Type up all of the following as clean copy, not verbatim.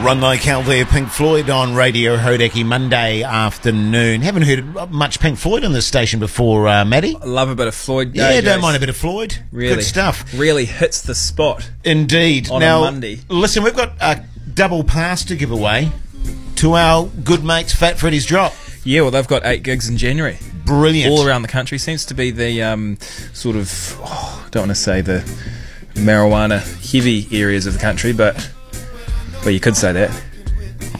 Run Like Hell there, Pink Floyd on Radio Hodaki Monday afternoon. Haven't heard much Pink Floyd on this station before, Matty. I love a bit of Floyd. Yeah, don't mind a bit of Floyd. Really. Good stuff. Really hits the spot. Indeed. On now, a Monday. Listen, we've got a double pass to give away to our good mates Fat Freddy's Drop. Yeah, well, they've got 8 gigs in January. Brilliant. All around the country. Seems to be the sort of, I don't want to say the marijuana heavy areas of the country, but you could say that.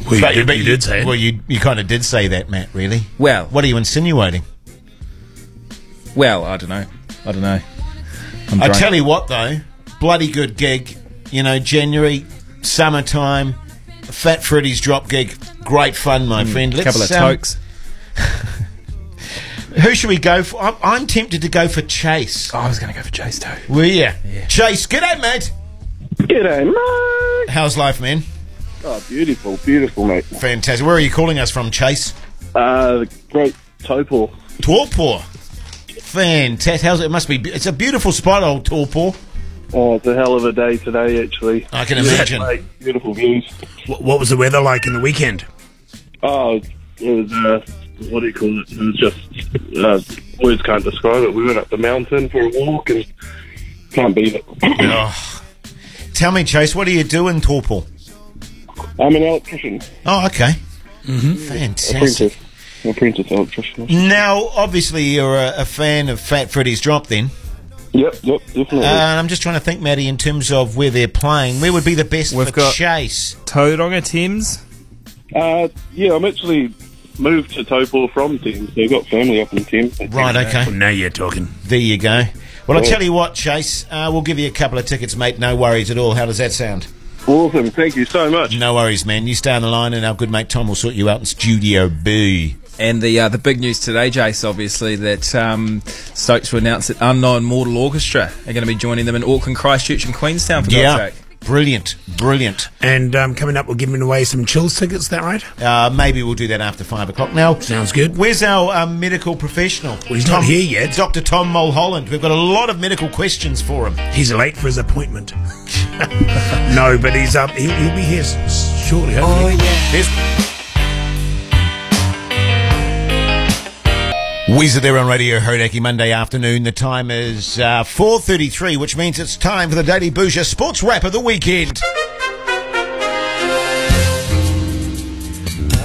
Well, you did say it. Well, you kind of did say that, Matt, really. Well, what are you insinuating? Well, I don't know. I tell you what, though, bloody good gig. You know, January, summertime, Fat Freddy's Drop gig. Great fun, my friend. A couple of tokes. Who should we go for? I'm tempted to go for Chase. Oh, I was going to go for Chase too. Were you? Yeah. Chase, g'day, mate. G'day, mate. How's life, man? Oh, beautiful, mate. Fantastic. Where are you calling us from, Chase? The great Taupo. Taupo. Fantastic. How's it? Must be. It's a beautiful spot, old Taupo. Oh, it's a hell of a day today, actually. I can imagine. Great, beautiful views. What was the weather like in the weekend? Oh, it was, what do you call it? It was just, words can't describe it. We went up the mountain for a walk and can't beat it. Oh. Tell me, Chase, what do you do in Taupo? I'm an electrician. Oh, okay. Fantastic. Apprentice electrician. Now, obviously, you're a fan of Fat Freddy's Drop, then. Yep, definitely. I'm just trying to think, Matty, in terms of where they're playing. Where would be the best for Chase? Tauranga, Thames? Yeah, I'm actually moved to Taupo from Thames. They've got family up in Thames. Right, okay. Well, now you're talking. There you go. Well, I'll tell you what, Chase, we'll give you a couple of tickets, mate. No worries at all. How does that sound? Awesome. Thank you so much. No worries, man. You stay on the line and our good mate Tom will sort you out in Studio B. And the big news today, Jace, obviously, that Stokes will announce that Unknown Mortal Orchestra are going to be joining them in Auckland, Christchurch and Queenstown for God's sake. Brilliant. And coming up, we're giving away some Chills tickets, is that right? Maybe we'll do that after 5 o'clock. Now, sounds good. Where's our medical professional? Well, he's not here yet. Dr. Tom Mulholland. We've got a lot of medical questions for him. He's late for his appointment. No, but he's up. He'll be here shortly, hopefully. Oh, yeah. Weezer there on Radio Hodaki Monday afternoon. The time is 4:33, which means it's time for the Daily Bhuja Sports Wrap of the weekend.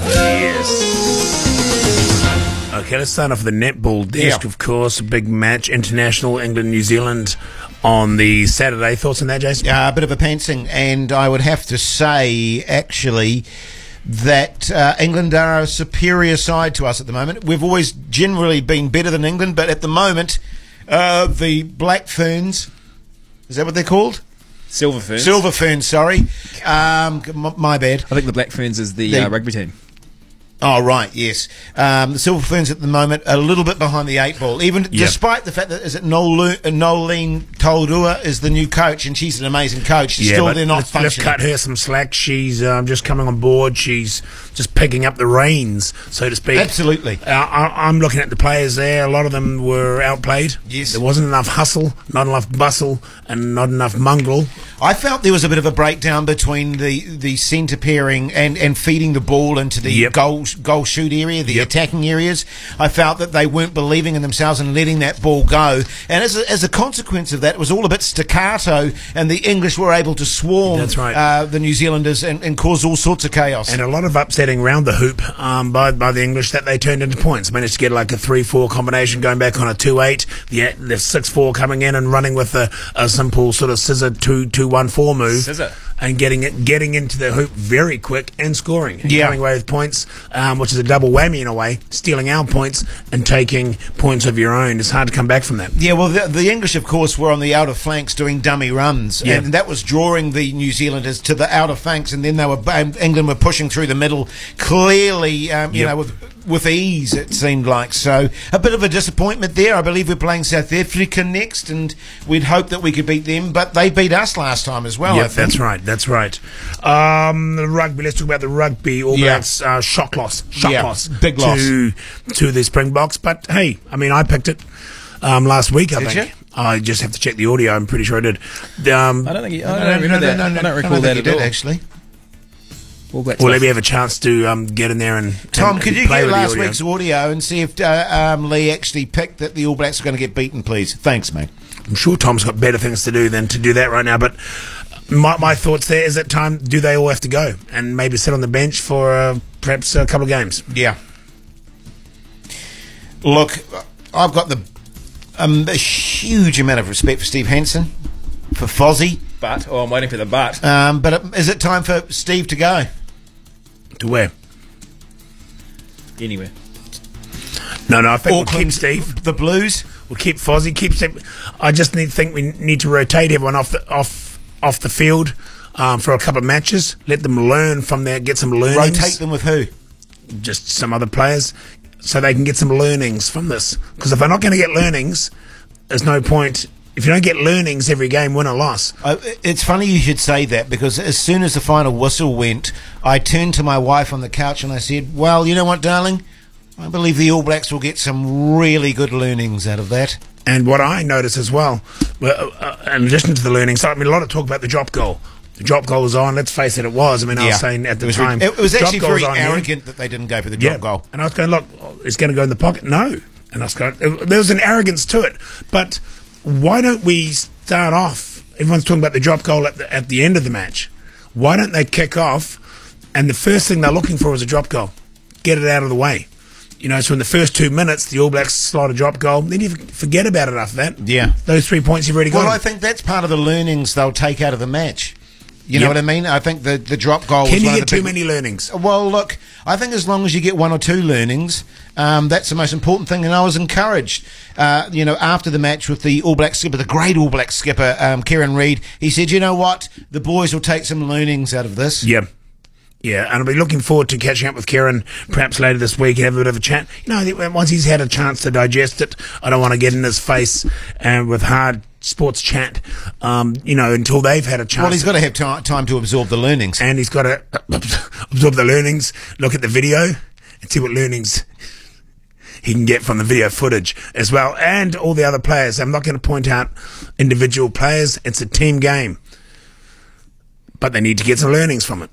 Yes. Okay, let's start off with the netball desk, of course. A big match, international, England-New Zealand on the Saturday. Thoughts on that, Jason? A bit of a pantsing, and I would have to say, actually, that England are a superior side to us at the moment. We've always generally been better than England, but at the moment, the Black Ferns, is that what they're called? Silver Ferns. Silver Ferns, sorry. My bad. I think the Black Ferns is the rugby team. Oh, right, yes. The Silver Ferns at the moment a little bit behind the 8 ball, even despite the fact that Nolene Toldua is the new coach, and she's an amazing coach. Still, they're not functioning. Let's cut her some slack. She's just coming on board. She's just picking up the reins, so to speak. Absolutely. I'm looking at the players there. A lot of them were outplayed. Yes. There wasn't enough hustle, not enough bustle, and not enough mongrel. I felt there was a bit of a breakdown between the centre pairing and feeding the ball into the goal shoot area, the attacking areas. I felt that they weren't believing in themselves and letting that ball go. And as a consequence of that, it was all a bit staccato, and the English were able to swarm the New Zealanders and cause all sorts of chaos. And a lot of upsetting round the hoop by the English that they turned into points. Managed to get like a 3-4 combination going back on a 2-8. The 6-4 coming in and running with a simple sort of scissor 2-1-4 move. Scissor. And getting into the hoop very quick and scoring. And coming away with points, which is a double whammy in a way, stealing our points and taking points of your own. It's hard to come back from that. Yeah, well, the English, of course, were on the outer flanks doing dummy runs, and that was drawing the New Zealanders to the outer flanks, and then England were pushing through the middle, clearly, you know, with ease, it seemed like. So, a bit of a disappointment there. I believe we're playing South Africa next, and we'd hope that we could beat them, but they beat us last time as well, I think. That's right. The rugby, let's talk about the rugby. All Blacks, shock loss. Big loss. To the Springboks, but hey, I mean, I picked it last week, I think. I just have to check the audio. I'm pretty sure I did. I don't think I don't recall that at all. Actually. All Blacks Will off. we have a chance to get in there and Tom, and could you play get with the last audio? week's audio and see if Lee actually picked that the All Blacks are going to get beaten, please? Thanks, mate. I'm sure Tom's got better things to do than to do that right now, but my thoughts there, is it time, do they all have to go and maybe sit on the bench for perhaps a couple of games? Yeah. Look, I've got a huge amount of respect for Steve Hansen, for Fozzie. But, I'm waiting for the but. But is it time for Steve to go? To where? Anywhere. No, I think we'll Auckland, keep Steve. The Blues? We'll keep Fozzie. Keep Steve. I just think we need to rotate everyone off the field for a couple of matches. Let them learn from there. Get some learnings. Rotate them with who? Just some other players, so they can get some learnings from this. Because if they're not going to get learnings, there's no point. If you don't get learnings every game, win or loss. It's funny you should say that, because as soon as the final whistle went, I turned to my wife on the couch and I said, well, you know what, darling? I believe the All Blacks will get some really good learnings out of that. And what I notice as well, in addition to the learnings, I mean, a lot of talk about the drop goal. The drop goal was on. Let's face it, it was. I mean, I was saying at the time, it was actually drop goal's very on here. arrogant that they didn't go for the drop goal. And I was going, look, it's going to go in the pocket. No. And I was going, there was an arrogance to it. But why don't we start off? Everyone's talking about the drop goal at the end of the match. Why don't they kick off? And the first thing they're looking for is a drop goal. Get it out of the way. You know, so in the first 2 minutes, the All Blacks slot a drop goal. Then you forget about it after that. Yeah. Those 3 points you've already got. Well, I think that's part of the learnings they'll take out of the match. You know what I mean? I think the drop goal Can was you one get of the too big- many learnings? Well, look, I think as long as you get 1 or 2 learnings, that's the most important thing. And I was encouraged, after the match with the All Black skipper, the great All Black skipper, Kieran Reid. He said, you know what? The boys will take some learnings out of this. Yeah. Yeah, and I'll be looking forward to catching up with Kieran perhaps later this week and have a bit of a chat. You know, once he's had a chance to digest it, I don't want to get in his face with hard sports chat, until they've had a chance. Well, he's got to have time to absorb the learnings. And he's got to absorb the learnings, look at the video, and see what learnings he can get from the video footage as well, and all the other players. I'm not going to point out individual players. It's a team game. But they need to get some learnings from it.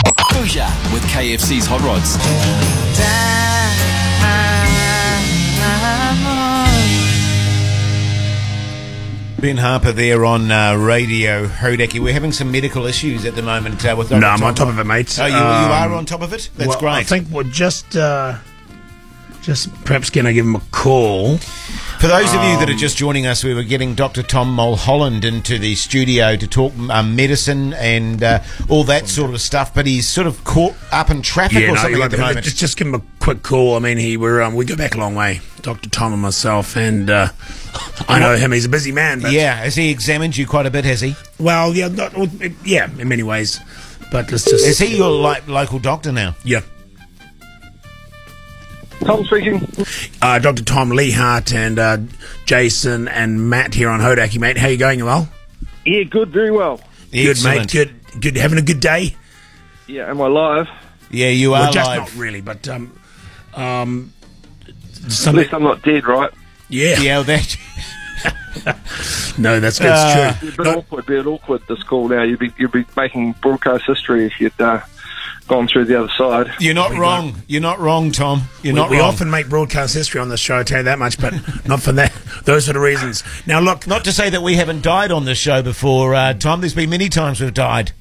Bhuja with KFC's Hot Rods. Ben Harper there on Radio Hodaki. We're having some medical issues at the moment with Dr. No, I'm Tom. on top of it, mate. Oh, you are on top of it? That's well, great. I think we're just perhaps going to give him a call. For those of you that are just joining us, we were getting Dr. Tom Mulholland into the studio to talk medicine and all that sort of stuff, but he's sort of caught up in traffic or something at the moment. Just give him a quick call. I mean, we go back a long way, Dr. Tom and myself, and I know him. He's a busy man. But, yeah, has he examined you quite a bit, has he? Well, yeah, in many ways. But let's just... Is he your local doctor now? Yeah. Tom speaking. Dr. Tom Leehart and Jason and Matt here on Hodaki, mate. How you going? You well? Yeah, good, very well. Good, mate. Good. Having a good day? Yeah, am I live? Yeah, you are Well, just live. not really, but At least I'm not dead, right? yeah. Yeah, that... No, that's true. It'd be a bit awkward, this call now. You'd be making broadcast history if you'd gone through the other side. You're not wrong. You're not wrong, Tom. You're not we wrong. often make broadcast history on this show, I tell you that much, but not for that. Those sort of reasons. Now, look. Not to say that we haven't died on this show before, Tom. There's been many times we've died.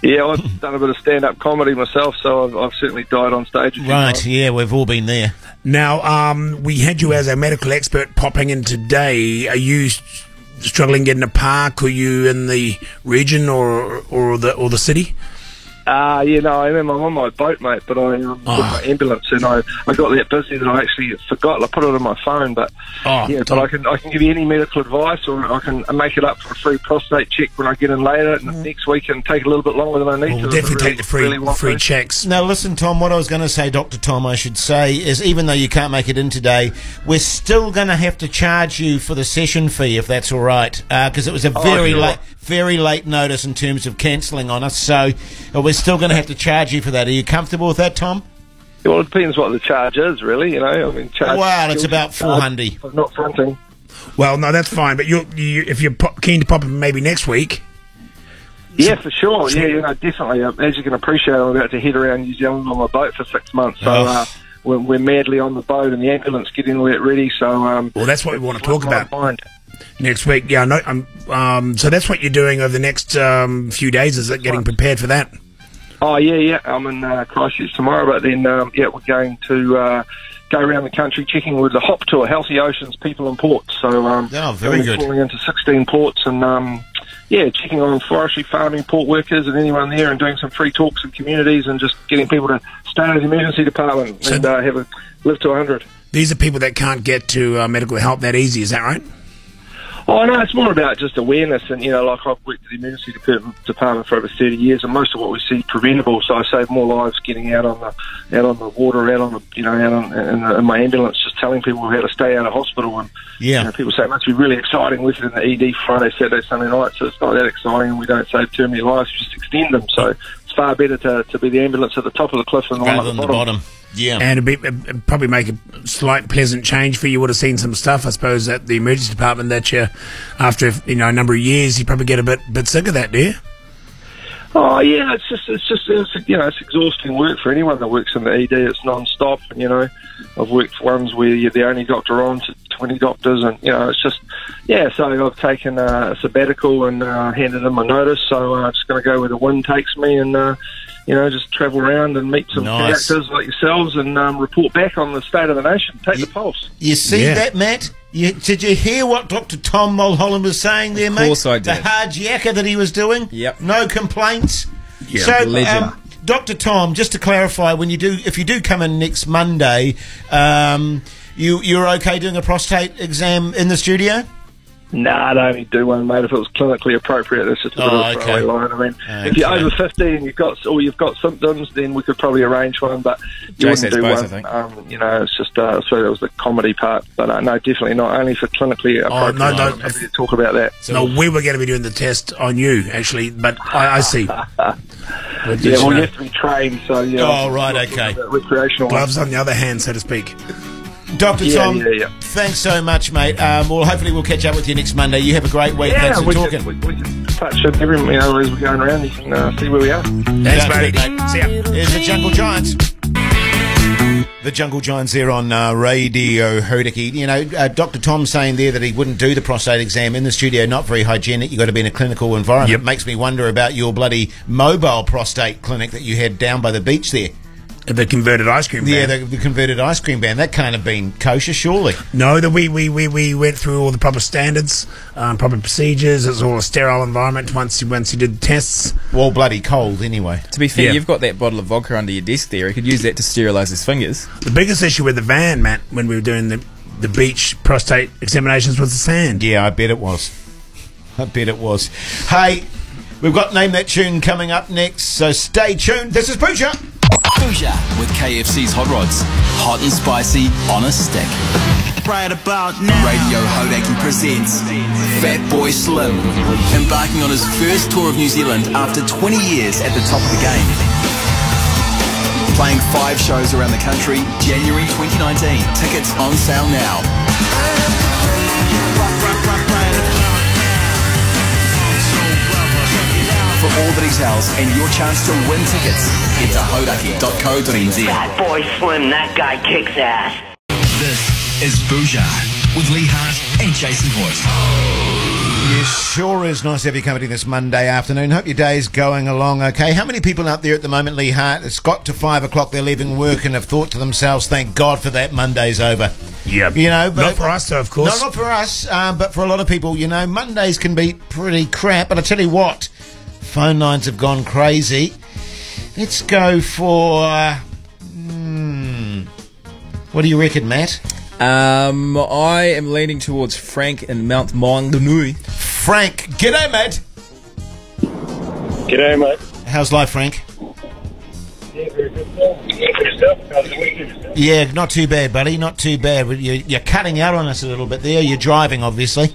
Yeah, I've done a bit of stand-up comedy myself, so I've certainly died on stage. Right, yeah, we've all been there. Now, we had you as a medical expert popping in today. Are you struggling getting a park? Are you in the region or the city? Yeah, no, I'm on my boat, mate, but I took my ambulance and I got that busy that I actually forgot. I put it on my phone, but but I can give you any medical advice, or I can make it up for a free prostate check when I get in later next week and take a little bit longer than I need to. We'll definitely take the free checks. Now, listen, Tom, what I was going to say, Dr. Tom, I should say, is even though you can't make it in today, we're still going to have to charge you for the session fee, if that's all right, because it was a very late notice in terms of cancelling on us, so we're still going to have to charge you for that. Are you comfortable with that, Tom? Well, it depends what the charge is, really. I mean, well, it's about 400. I'm not fronting. Well, no, that's fine. But if you're keen to pop in maybe next week, Yeah, for sure. Yeah, definitely. As you can appreciate, I'm about to head around New Zealand on my boat for 6 months. So we're madly on the boat, and the ambulance getting all that ready. So well, that's what we want to talk about next week. Yeah, so that's what you're doing over the next few days. Is it getting prepared for that? Oh yeah. I'm in Christchurch tomorrow, but then we're going to go around the country checking with the HOP tour, Healthy Oceans, People and Ports. So very good. Calling into 16 ports and checking on forestry, farming, port workers, and anyone there, and doing some free talks in communities, and just getting people to stay in the emergency department and live to 100. These are people that can't get to medical help that easy. Is that right? Oh, no, it's more about just awareness. And, like I've worked at the emergency department for over 30 years, and most of what we see is preventable. So I save more lives getting out on the water, in my ambulance, just telling people how to stay out of hospital. And people say it must be really exciting working in the ED Friday, Saturday, Sunday night. So it's not that exciting, and we don't save too many lives, just extend them. So it's far better to be the ambulance at the top of the cliff than the one at the bottom. Yeah, and it'd probably make a slight pleasant change for you. You would have seen some stuff, I suppose, at the emergency department that you, after a number of years, you probably get a bit sick of that, do you? Oh yeah, it's exhausting work for anyone that works in the ED. It's non-stop, and I've worked ones where you're the only doctor on to 20 doctors, and it's just So I've taken a sabbatical and handed in my notice. So I'm just going to go where the wind takes me, and just travel around and meet some characters like yourselves, and report back on the state of the nation. Take the pulse. You see that, Matt? Did you hear what Dr. Tom Mulholland was saying there, mate? Of course I did. The hard yakka that he was doing? Yep. No complaints? Yeah, so, Dr. Tom, just to clarify, if you do come in next Monday, you're okay doing a prostate exam in the studio? No, I'd only do one, mate, if it was clinically appropriate. That's just a bit of a throwaway line. I mean, if you're over 50 and you've got symptoms, then we could probably arrange one. But you wouldn't do both, one. I think. It's just so that was the comedy part. But no, definitely not. Only for clinically appropriate. I'm happy to talk about that. So we were going to be doing the test on you, actually, but I see. You have to be trained. So right, okay. Recreational gloves on the other hand, so to speak. Dr. Tom, thanks so much, mate. Hopefully we'll catch up with you next Monday. You have a great week. Thanks for talking. We can touch it every as we're going around. You can see where we are. Thanks, mate. See ya. Here's the Jungle Giants. The Jungle Giants there on Radio Hodaki. Dr. Tom saying there that he wouldn't do the prostate exam in the studio, not very hygienic. You've got to be in a clinical environment. Yep. It makes me wonder about your bloody mobile prostate clinic that you had down by the beach there. The converted ice cream van. Yeah, the converted ice cream van. That can't have been kosher, surely. No, we went through all the proper standards, proper procedures. It was all a sterile environment once you did the tests. Well, bloody cold, anyway. To be fair, you've got that bottle of vodka under your desk there. You could use that to sterilise his fingers. The biggest issue with the van, Matt, when we were doing the beach prostate examinations was the sand. Yeah, I bet it was. Hey, we've got Name That Tune coming up next, so stay tuned. This is Bhuja. Bhuja with KFC's Hot Rods. Hot and spicy on a stick. Right about now, Radio Hodaki presents Fat Boy Slim, embarking on his first tour of New Zealand after 20 years at the top of the game. Playing 5 shows around the country, January 2019. Tickets on sale now. For all the details and your chance to win tickets, head to hodaki.co.nz. Fat Boy Slim, that guy kicks ass. This is Bhuja with Lee Hart and Jason Hoyt. Yes, sure is nice to have you company this Monday afternoon. Hope your day's going along okay. How many people out there at the moment, Lee Hart, it's got to 5 o'clock, they're leaving work and have thought to themselves, thank God for that, Monday's over. Yeah. But not for us, though, of course. No, not for us, but for a lot of people, Mondays can be pretty crap. But I tell you what, phone lines have gone crazy. Let's go for... what do you reckon, Matt? I am leaning towards Frank in Mount Maunganui. Frank, g'day, mate. G'day, mate. How's life, Frank? Yeah, very good. How's the weekend? Yeah, not too bad, buddy. Not too bad. You're cutting out on us a little bit there. You're driving, obviously.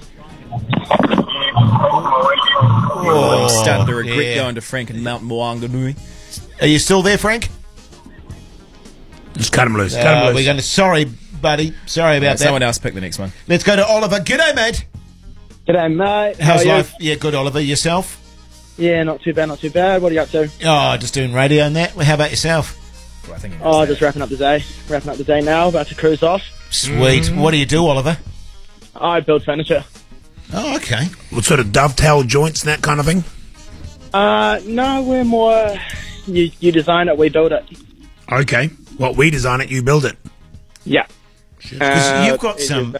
I'm starting to regret going to Frank in Mount Maunganui. Are you still there, Frank? Just cut him loose. We're going to... Sorry, buddy. Sorry about that. Someone else pick the next one. Let's go to Oliver. G'day, mate. G'day, mate. How's life? Yeah, good, Oliver. Yourself? Yeah, not too bad, not too bad. What are you up to? Oh, just doing radio and that. Well, how about yourself? Well, I think Just wrapping up the day. Wrapping up the day now, about to cruise off. Sweet. What do you do, Oliver? I build furniture. Oh, okay. What sort of dovetail joints and that kind of thing? No, we're more... You design it, we build it. Okay. Well, we design it, you build it. Yeah. 'Cause you've got some...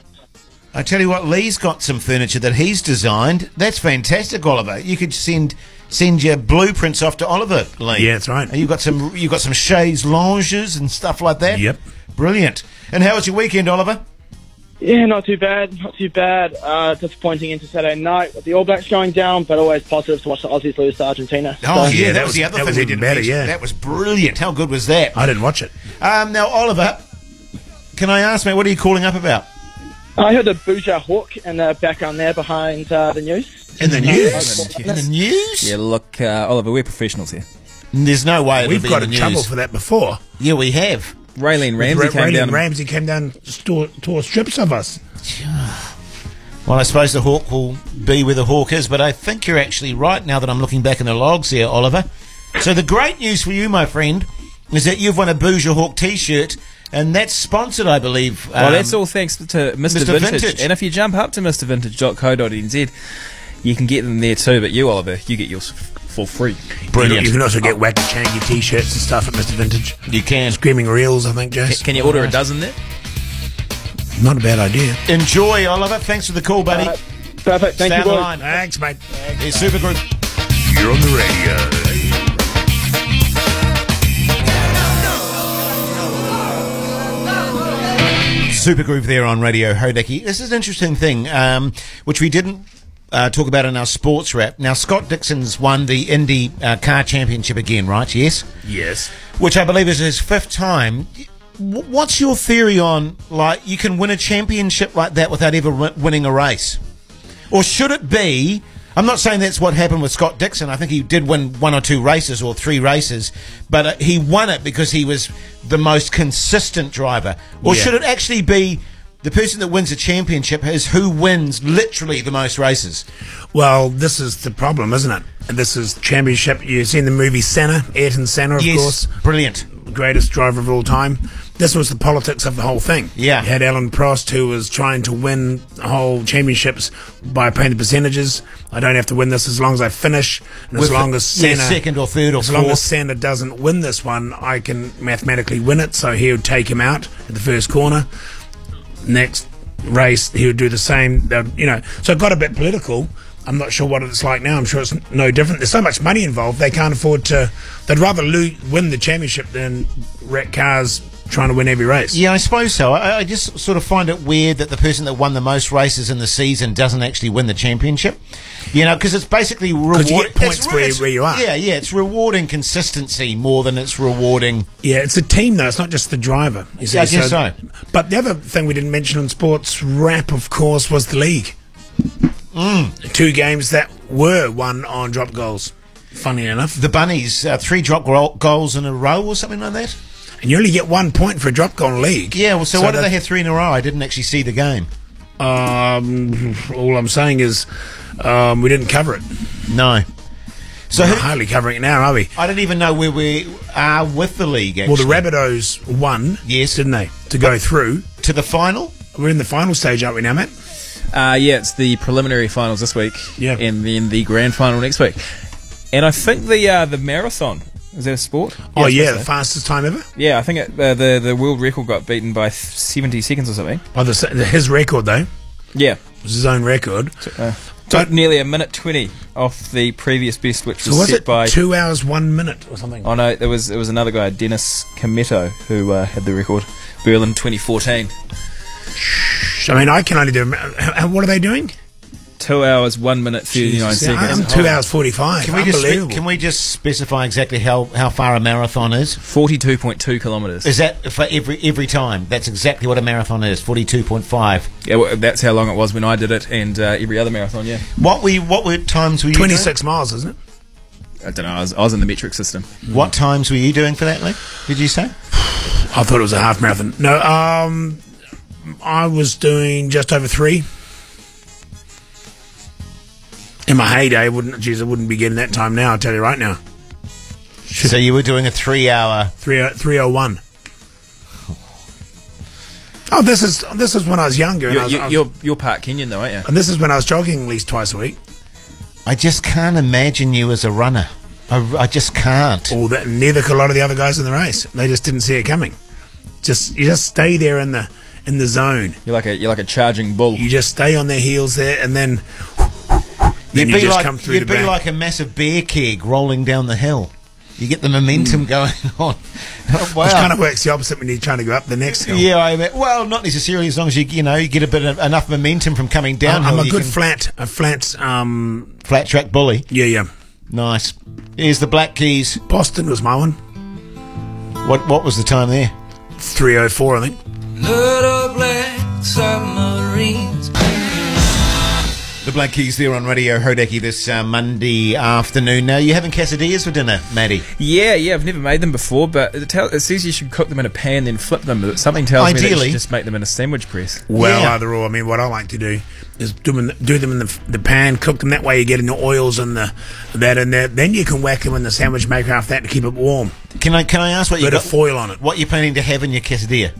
I tell you what, Lee's got some furniture that he's designed. That's fantastic, Oliver. You could send your blueprints off to Oliver, Lee. Yeah, that's right. You've got some chaise lounges and stuff like that. Yep. Brilliant. And how was your weekend, Oliver? Yeah, not too bad, not too bad. Disappointing into Saturday night with the All Blacks going down, but always positive to watch the Aussies lose to Argentina. Oh, So- yeah, that was the other thing we even didn't better, mention. yeah. That was brilliant. How good was that? I didn't watch it. Now, Oliver, can I ask, mate, what are you calling up about? I heard the Bhuja Hawk in the background there behind the news. In the news? In the news? Yeah, look, Oliver, we're professionals here. There's no way it'll We've be got in in the trouble news. for that before. Yeah, we have. Raylene Ramsey came down. Ramsey came down and tore strips of us. Well, I suppose the hawk will be where the hawk is, but I think you're actually right now that I'm looking back in the logs here, Oliver. So the great news for you, my friend, is that you've won a Boozer Hawk T-shirt, and that's sponsored, I believe. Well, that's all thanks to Mr. Vintage. And if you jump up to mrvintage.co.nz, you can get them there too. But you, Oliver, you get yours for free. Brilliant. You can also get wacky changy T-shirts and stuff at Mr. Vintage. You can. Screaming Reels, I think, Jess. Can you order a dozen there? Not a bad idea. Enjoy, Oliver. Thanks for the call, buddy. Perfect, thank Stay you, on the boys. line. Thanks, mate. It's Supergroup. You're on the radio. Supergroove there on Radio Hodaki. This is an interesting thing, which we didn't talk about in our sports wrap. Now, Scott Dixon's won the Indy Car Championship again, right? Yes? Yes. Which I believe is his 5th time. What's your theory on, like, you can win a championship like that without ever winning a race? Or should it be... I'm not saying that's what happened with Scott Dixon. I think he did win 1 or 2 races or 3 races, but he won it because he was the most consistent driver. Or should it actually be the person that wins a championship is who wins literally the most races? Well, this is the problem, isn't it? This is championship. You've seen the movie Senna, Ayrton Senna, of course. Brilliant. Greatest driver of all time. This was the politics of the whole thing. Yeah. You had Alan Prost, who was trying to win the whole championships by paying the percentages. I don't have to win this as long as I finish. And as long as Senna... second or third or as fourth. long as Senna doesn't win this one, I can mathematically win it. So he would take him out at the first corner. Next race, he would do the same. So it got a bit political. I'm not sure what it's like now. I'm sure it's no different. There's so much money involved. They can't afford to... They'd rather win the championship than wreck cars trying to win every race. Yeah, I suppose so. I just sort of find it weird that the person that won the most races in the season doesn't actually win the championship. You know, because it's basically rewarding. You get points where you are. Yeah, it's rewarding consistency more than it's rewarding. Yeah, it's a team though. It's not just the driver. You see, I guess so. But the other thing we didn't mention in sports wrap, of course, was the league. 2 games that were won on drop goals. Funny enough, The Bunnies, 3 drop goals in a row or something like that. and you only get 1 point for a drop goal in league. Yeah, well, so why did they have 3 in a row? I didn't actually see the game. All I'm saying is we didn't cover it. No. So We're hardly covering it now, are we? I don't even know where we are with the league, actually. Well, the Rabbitohs won, Yes. didn't they, to go through? To the final? We're in the final stage, aren't we now, Matt? Yeah, it's the preliminary finals this week, Yeah. and then the grand final next week. And I think the marathon, is that a sport? Oh, I yeah, suppose the so. fastest time ever? Yeah, I think the world record got beaten by 70 seconds or something. Oh, his record, though, Yeah. was his own record. Took nearly a minute 20 off the previous best, which So was was set it by... 2 hours, 1 minute or something? Oh no, it was another guy, Dennis Kometto, who had the record. Berlin 2014. I mean, I can only do... What are they doing? 2 hours, 1 minute, 39 Jesus, seconds. I'm 2 hours 45. Unbelievable. Can we just specify exactly how far a marathon is? 42.2 kilometres. Is that for every time? That's exactly what a marathon is. 42.5. Yeah, well, that's how long it was when I did it, and every other marathon. Yeah, What were times were you 26 miles, isn't it? I don't know. I was in the metric system. doing? What times were you doing for that, Lee? Did you say? I thought it was a half marathon. No, I was doing just over 3. In my heyday, I wouldn't be getting that time now, I'll tell you right now. So you were doing a 3 hour... 3:01. Oh, this is when I was younger. You're part Kenyan though, aren't you? And this is when I was jogging at least twice a week. I just can't imagine you as a runner. I just can't. Neither could a lot of the other guys in the race. They just didn't see it coming. You just stay there in the zone. You're like a charging bull. You just stay on their heels there, and then you'd you just come through. You'd be like a massive beer keg rolling down the hill. You get the momentum going on. Oh, wow. Which kind of works the opposite when you're trying to go up the next hill. Yeah, well, not necessarily. As long as you get a bit of enough momentum from coming down. I'm a good flat track bully. Yeah. Nice. Here's the Black Keys. Boston was my one. What was the time there? 3:04, I think. Little black submarines. The Black Keys there on Radio Hodaki this Monday afternoon. Now, you having quesadillas for dinner, Maddie? Yeah, I've never made them before, but it says you should cook them in a pan, then flip them. But something tells me that you should just make them in a sandwich press. Well, either or. I mean, what I like to do is do them in the pan, cook them that way. You get in the oils and that in there. Then you can whack them in the sandwich maker after that to keep it warm. Can I ask what you got? Foil on it. What you're planning to have in your quesadilla?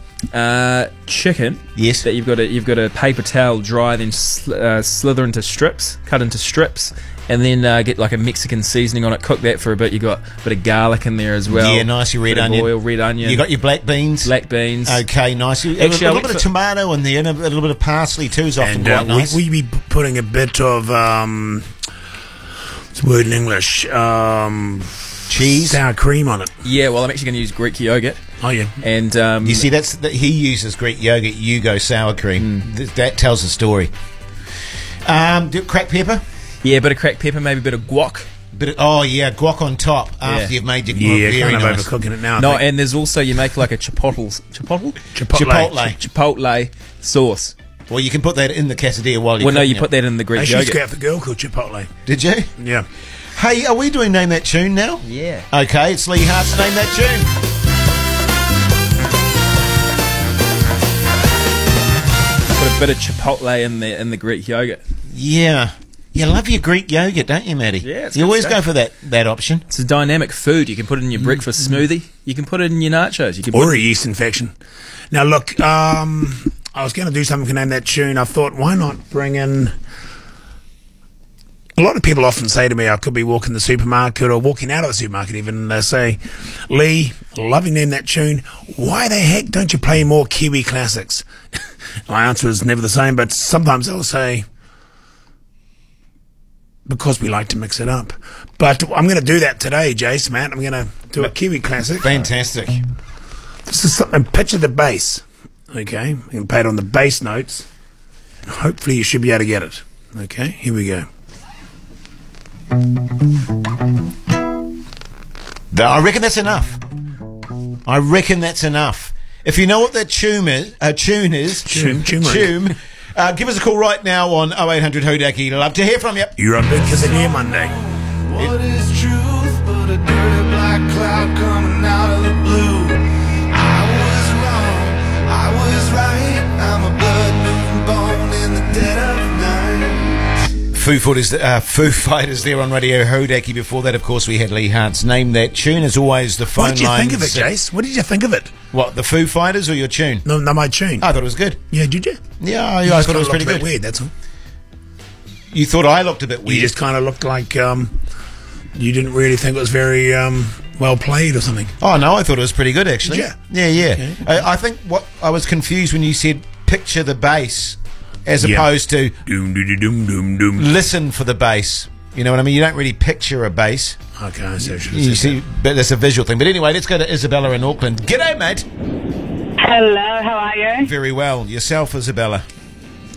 Chicken. Yes. That you've got a paper towel dry, then slither into strips, cut into strips, and then get like a Mexican seasoning on it. Cook that for a bit. You got a bit of garlic in there as well. Yeah, nice. Your red onion. Oil, red onion. You got your black beans. Black beans. Okay, nice. Actually, a little bit of tomato in there, and a little bit of parsley too is often quite nice. We be putting a bit of what's the word in English? Cheese, sour cream on it. Yeah, well, I'm actually going to use Greek yogurt. Oh yeah, and you see, he uses Greek yogurt. You go sour cream. That tells the story. Cracked pepper. Yeah, a bit of cracked pepper, maybe a bit of guac. Guac on top after you've made your very kind of nice. overcooking it now. No, and there's also you make like a chipotle sauce. Well, you can put that in the quesadilla while you. Well, no, you put that in the Greek yogurt. I used to go out for a girl called Chipotle. Did you? Yeah. Hey, are we doing Name That Tune now? Yeah. Okay, it's Lee Hart's Name That Tune. Put a bit of chipotle in the Greek yogurt. Yeah. You love your Greek yogurt, don't you, Maddie? Yeah, you always go for that option. It's a dynamic food. You can put it in your breakfast smoothie. You can put it in your nachos. You can or a yeast infection. Now, look, I was going to do something to Name That Tune. I thought, why not bring in... A lot of people often say to me, I could be walking the supermarket or walking out of the supermarket even, and they say, Lee, loving Name That Tune, why the heck don't you play more Kiwi classics? My answer is never the same, but sometimes they'll say, because we like to mix it up. But I'm going to do that today, Jace, Matt. I'm going to do a Kiwi classic. Fantastic. This is something, picture the bass, okay? You can play it on the bass notes. Hopefully you should be able to get it. Okay, here we go. I reckon that's enough. If you know what that tune is, give us a call right now on 0800 Hodaki. Love to hear from you. You're on Big Quesadilla Monday. What is truth but a dirty black cloud coming out of the blue? I was wrong, I was right. I'm a blood moon born in the dead of night. Foo Fighters there on Radio Hodaki. Before that, of course, we had Lee Hart's Name That Tune. As always, the phone lines. What did you think of it, Jace? What did you think of it? What, the Foo Fighters or your tune? No, my tune. I thought it was good. Yeah, did you? Yeah, I thought it was pretty good. Weird, that's all. You thought I looked a bit weird? You just kind of looked like you didn't really think it was very well played or something. Oh, no, I thought it was pretty good, actually. Did you? Yeah. Okay. I think what I was confused when you said picture the bass as opposed to listen for the bass. You know what I mean? You don't really picture a bass. Okay, I see. You see, but that's a visual thing. But anyway, let's go to Isabella in Auckland. G'day, mate. Hello, how are you? Very well. Yourself, Isabella?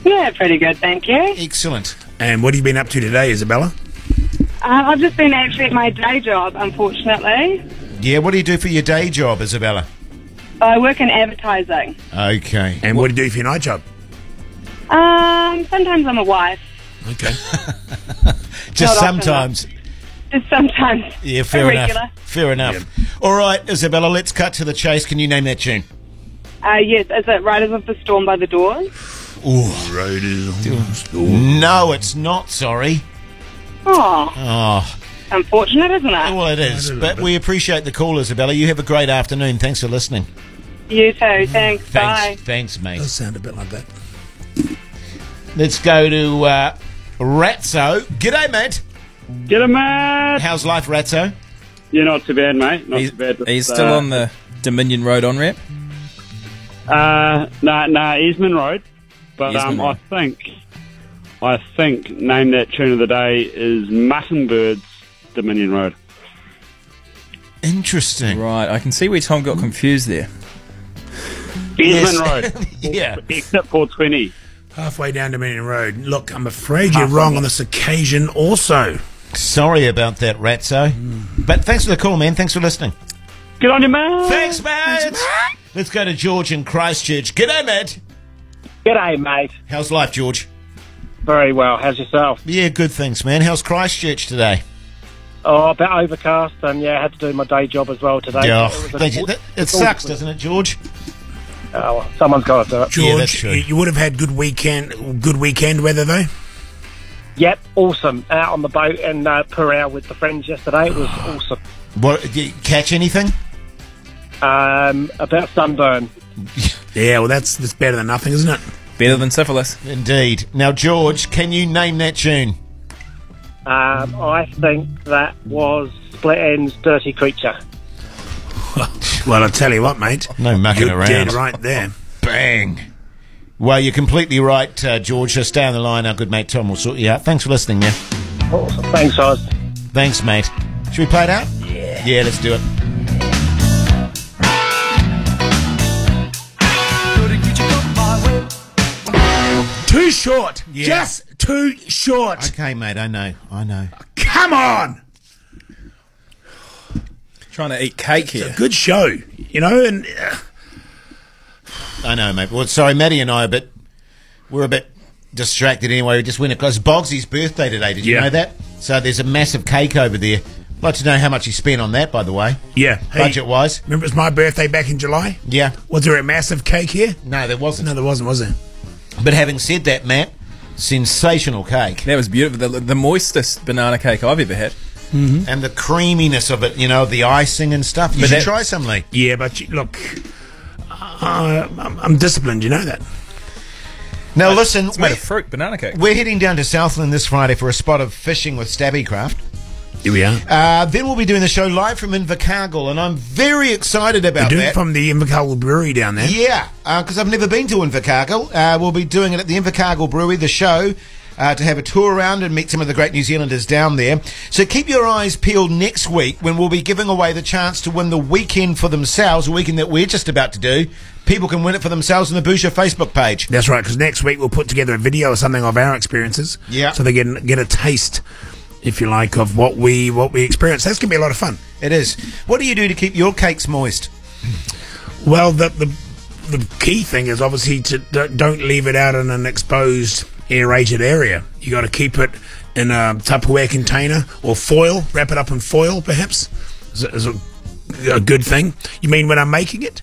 Yeah, pretty good, thank you. Excellent. And what have you been up to today, Isabella? I've just been actually at my day job, unfortunately. Yeah, what do you do for your day job, Isabella? I work in advertising. Okay. And what do you do for your night job? Sometimes I'm a wife. Okay. Just sometimes. Just sometimes. Yeah, fair Irregular. enough. Fair enough. Yep. All right, Isabella, let's cut to the chase. Can you name that tune? Yes, is it Riders of the Storm by the Doors? Ooh. Riders of the Storm. No, it's not, sorry. Oh, Oh, unfortunate, isn't it? well, it is. But we appreciate the call, Isabella. You have a great afternoon. Thanks for listening. You too. Thanks. Bye. Thanks, mate. Does sound a bit like that. Let's go to Ratso. G'day, mate. Get him, mate. How's life, Ratso? You're not too bad, mate. Not too bad. Are you still on the Dominion Road on-ramp? Nah, Eastman Road. But Eastman Road. I think name that tune of the day is Mutton Birds Dominion Road. Interesting. Right, I can see where Tom got confused there. Eastman Road. Yeah. Except 420. Halfway down Dominion Road. Look, I'm afraid you're wrong on this occasion also. Sorry about that, Ratso. But thanks for the call, man. Thanks for listening. Get on your man. Thanks, mate. Let's go to George in Christchurch. G'day, mate. G'day, mate. How's life, George? Very well. How's yourself? Yeah, good, thanks, man. How's Christchurch today? Oh, a bit overcast, and yeah, I had to do my day job as well today. It sucks, doesn't it, George? Oh, well, someone's got to do it. George, Yeah, that's true. you would have had good weekend weather though. Yep, awesome. Out on the boat and Purao with the friends yesterday. It was awesome. What? Did you catch anything? About sunburn. Yeah, well that's better than nothing, isn't it? Better than syphilis. Indeed. Now, George, can you name that tune? I think that was Split End's Dirty Creature. Well, I'll tell you what, mate. No mucking You're around. dead right there. Bang. Well, you're completely right, George. Just stay on the line. Our good mate Tom will sort you out. Thanks for listening, man. Awesome. Thanks, Oz. Thanks, mate. Should we play it out? Yeah. Yeah, let's do it. Too short. Yeah. Just too short. Okay, mate. I know. Come on. Trying to eat cake It's here. a good show, you know, and I know, mate. Well, sorry, Maddie and I we're a bit distracted anyway. We just went across Boggsy's birthday today. Did you know that? So there's a massive cake over there. I'd like to know how much he spent on that, by the way. yeah. Hey, Budget-wise. remember it was my birthday back in July? Yeah. Was there a massive cake here? No, there wasn't. No, there wasn't, was there? But having said that, Matt, sensational cake. That was beautiful. The moistest banana cake I've ever had. And the creaminess of it, you know, the icing and stuff. You should try some, Lee. Yeah, but look, I'm disciplined, you know that. Now, listen, It's made of fruit, banana cake. we're heading down to Southland this Friday for a spot of fishing with Stabby Craft. Here we are. Then we'll be doing the show live from Invercargill, and I'm very excited about Doing it that. from the Invercargill Brewery down there. Yeah, because I've never been to Invercargill. We'll be doing it at the Invercargill Brewery, the show, to have a tour around and meet some of the great New Zealanders down there. So keep your eyes peeled next week when we'll be giving away the chance to win the weekend for themselves, a weekend that we're just about to do. People can win it for themselves on the Bhuja Facebook page. That's right, because next week we'll put together a video or something of our experiences. Yeah. So they get a taste, if you like, of what we experience. That's going to be a lot of fun. It is. What do you do to keep your cakes moist? Well, the key thing is obviously to don't leave it out in an exposed, aerated area. You got to keep it in a Tupperware container or foil. Wrap it up in foil, perhaps. Is a good thing. You mean when I'm making it?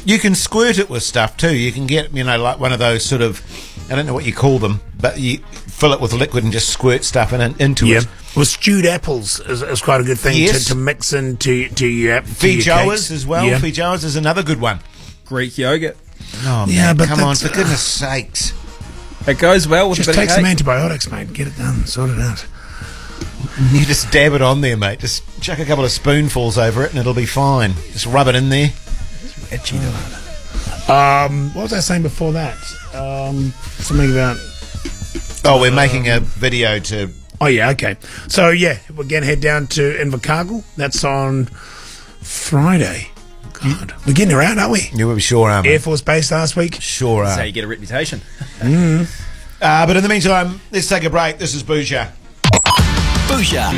You can squirt it with stuff too. You can get, you know, like one of those sort of, I don't know what you call them, but you fill it with liquid and just squirt stuff into it. Well, stewed apples is quite a good thing to mix into your Feijoas as well. Yeah. Feijoas is another good one. Greek yogurt. Oh, Yeah, man, but come on, that's- for goodness sakes. It goes well with Just a bit take of some cake. antibiotics, mate. Get it done. Sort it out. You just dab it on there, mate. Just chuck a couple of spoonfuls over it and it'll be fine. Just rub it in there. What was I saying before that? Something about... Oh, we're making a video to... Oh, yeah, okay. So, yeah, we're going to head down to Invercargill. That's on Friday. God, we're getting around, aren't we? Yeah, we sure are, mate. Air Force Base last week. Sure That's how are. you get a reputation. But in the meantime, let's take a break. This is Bhuja. Bhuja.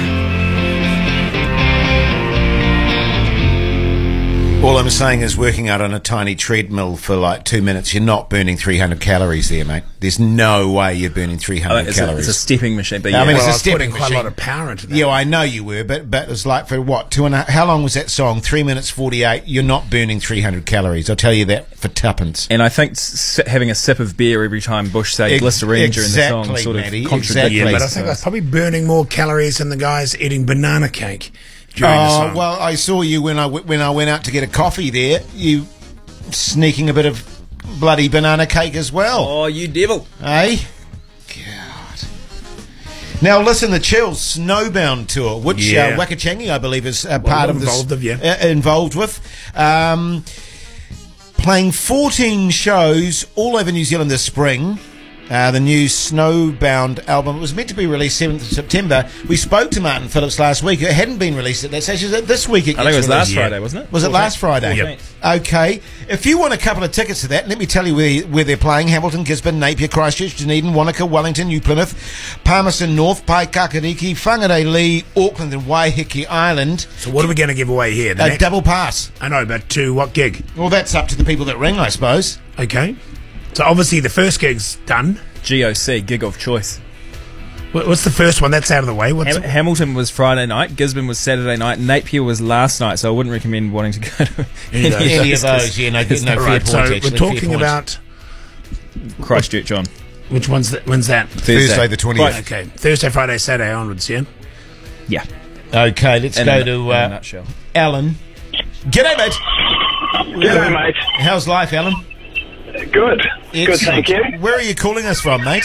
All I'm saying is working out on a tiny treadmill for like 2 minutes, you're not burning 300 calories there, mate. There's no way you're burning 300 calories. It's a stepping machine. But yeah. I mean, Well, it's a stepping quite machine. a lot of power into that. Yeah, I know you were, but it was like for what, 2.5? How long was that song? 3 minutes 48. You're not burning 300 calories. I'll tell you that for tuppence. And I think having a sip of beer every time Bush say glycerine during the song sort of contradicts. Exactly. Yeah, but I think I was probably burning more calories than the guys eating banana cake during the song. Well, I saw you when I went out to get a coffee there. You sneaking a bit of bloody banana cake as well. Oh, you devil. Eh? God. Now listen, the Chills Snowbound Tour, which Wakachangi, I believe, is part of this. Involved with. Playing 14 shows all over New Zealand this spring. The new Snowbound album. It was meant to be released 7th of September. We spoke to Martin Phillips last week. It hadn't been released at that stage. This week it gets I think it was last released. Friday, wasn't it? Was it last Friday? Yep. Okay. If you want a couple of tickets to that, let me tell you where they're playing. Hamilton, Gisborne, Napier, Christchurch, Dunedin, Wanaka, Wellington, New Plymouth, Palmerston North, Pai, Kakariki, Whangarei, Lee, Auckland and Waiheke Island. So what are we going to give away here? A double pass. I know, but to what gig? Well, that's up to the people that ring, I suppose. Okay. So obviously the first gig's done. GOC, gig of choice. What's the first one? That's out of the way. Hamilton was Friday night, Gisborne was Saturday night, Napier was last night, so I wouldn't recommend wanting to go to any of those. Yeah, no fair right, point, so actually. we're talking about Christchurch on. which one's that? When's that? Thursday the 20th. Okay, Thursday, Friday, Saturday onwards. Yeah. Yeah. Okay, let's go to in a nutshell. Alan. G'day, mate. G'day, mate. How's life, Alan? Good. Good, thank you. Where are you calling us from, mate?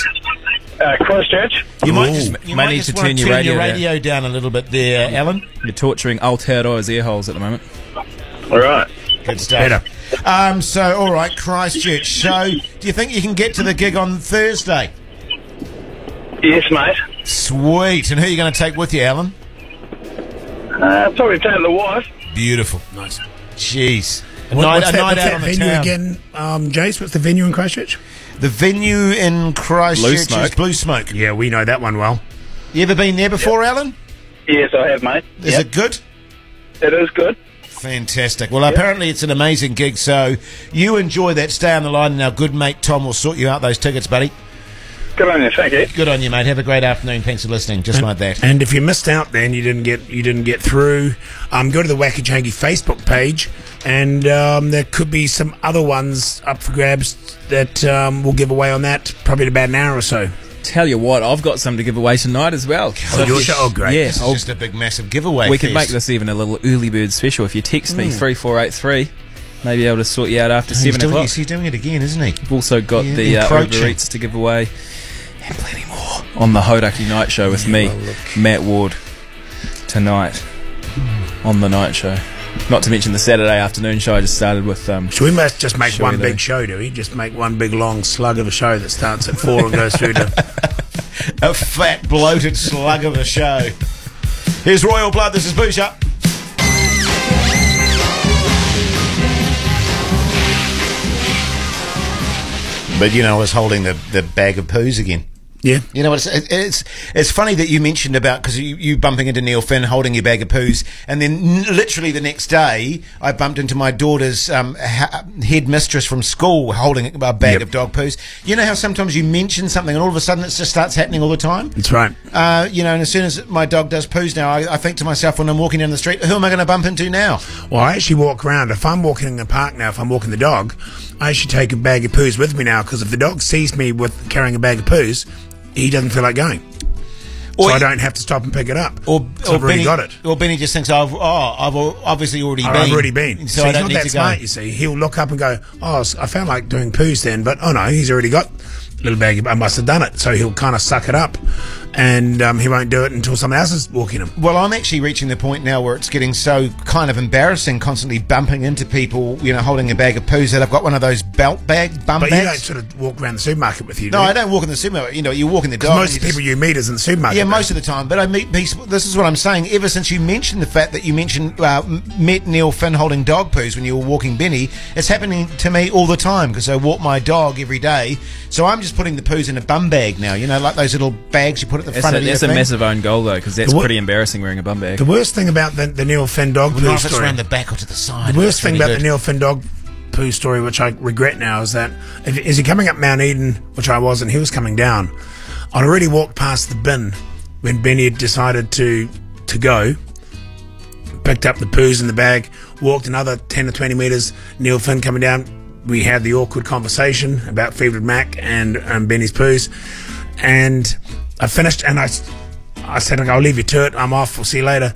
Christchurch. You might Might need just to want turn to your turn your radio radio down a little bit there, Alan. You're torturing Aotearoa's ear holes at the moment. All right. Good stuff. Better. So, all right, Christchurch. So, do you think you can get to the gig on Thursday? Yes, mate. Sweet. And who are you going to take with you, Alan? Probably take the wife. Beautiful. Nice. Jeez. What's A night out on the venue town. again, Jace? What's the venue in Christchurch? The venue in Christchurch is Blue Smoke. Yeah, we know that one well. You ever been there before, Alan? Yes, I have, mate. Is it good? It is good. Fantastic. Well, apparently it's an amazing gig, so you enjoy that. Stay on the line, and our good mate Tom will sort you out those tickets, buddy. Good on you, thank you. Good on you, mate. Have a great afternoon. Thanks for listening. Like that. And if you missed out, then you didn't get through. Go to the Wakachangi Facebook page, and there could be some other ones up for grabs that we'll give away on that probably in about an hour or so. Tell you what, I've got some to give away tonight as well. Your show? Oh, great. Yeah, This is just a big, massive giveaway. we could make this even a little early bird special. If you text me 3483, maybe able to sort you out after 7 o'clock. He's doing it again, isn't he? We've also got the Uber Eats to give away, and plenty more on the Hodaki Night Show with me, Matt Ward, tonight on the night show. Not to mention the Saturday afternoon show I just started with. Should we just make one big show, do we? Just make one big long slug of a show that starts at 4 and goes through to... A fat, bloated slug of a show. Here's Royal Blood. This is Bhuja. But, you know, I was holding the bag of poos again. Yeah. You know, it's funny that you mentioned about, because you bumping into Neil Finn holding your bag of poos, and then literally the next day I bumped into my daughter's headmistress from school holding a bag of dog poos. You know how sometimes you mention something and all of a sudden it just starts happening all the time? That's right. You know, and as soon as my dog does poos now, I think to myself when I'm walking down the street, who am I going to bump into now? Well, I actually walk around. If I'm walking in the park now, if I'm walking the dog, I should take a bag of poos with me now, because if the dog sees me with carrying a bag of poos, he doesn't feel like going. So I don't have to stop and pick it up. Or I've already got it. Or Benny just thinks, I've obviously already been. I've already been. So I I don't don't need need that to go. smart, you see. He'll look up and go, I felt like doing poos then, but oh no, he's already got a little bag. I must have done it. So he'll kind of suck it up, and he won't do it until someone else is walking him. Well, I'm actually reaching the point now where it's getting so kind of embarrassing, constantly bumping into people, you know, holding a bag of poos, that I've got one of those bum bags. But you don't sort of walk around the supermarket with you, do No, you? I don't walk in the supermarket. You know, you walk in the dog. Most of the people you meet is in the supermarket. Yeah, most of the time. But I meet people. This is what I'm saying. Ever since you mentioned the fact that you met Neil Finn holding dog poos when you were walking Benny, it's happening to me all the time, because I walk my dog every day. So I'm just putting the poos in a bum bag now. You know, like those little bags you put put it at the front of your That's a massive own goal, though, because that's pretty embarrassing wearing a bum bag. The worst thing about the Neil Finn dog poo not if story... it's around the back or to the side. The worst thing about the Neil Finn dog poo story, which I regret now, is that as he coming up Mount Eden, which I was, and he was coming down, I'd already walked past the bin when Benny had decided to go, picked up the poos in the bag, walked another 10 or 20 metres, Neil Finn coming down. We had the awkward conversation about Fleetwood Mac and Benny's poos, and I finished, and I said, I'll leave you to it, I'm off, we'll see you later.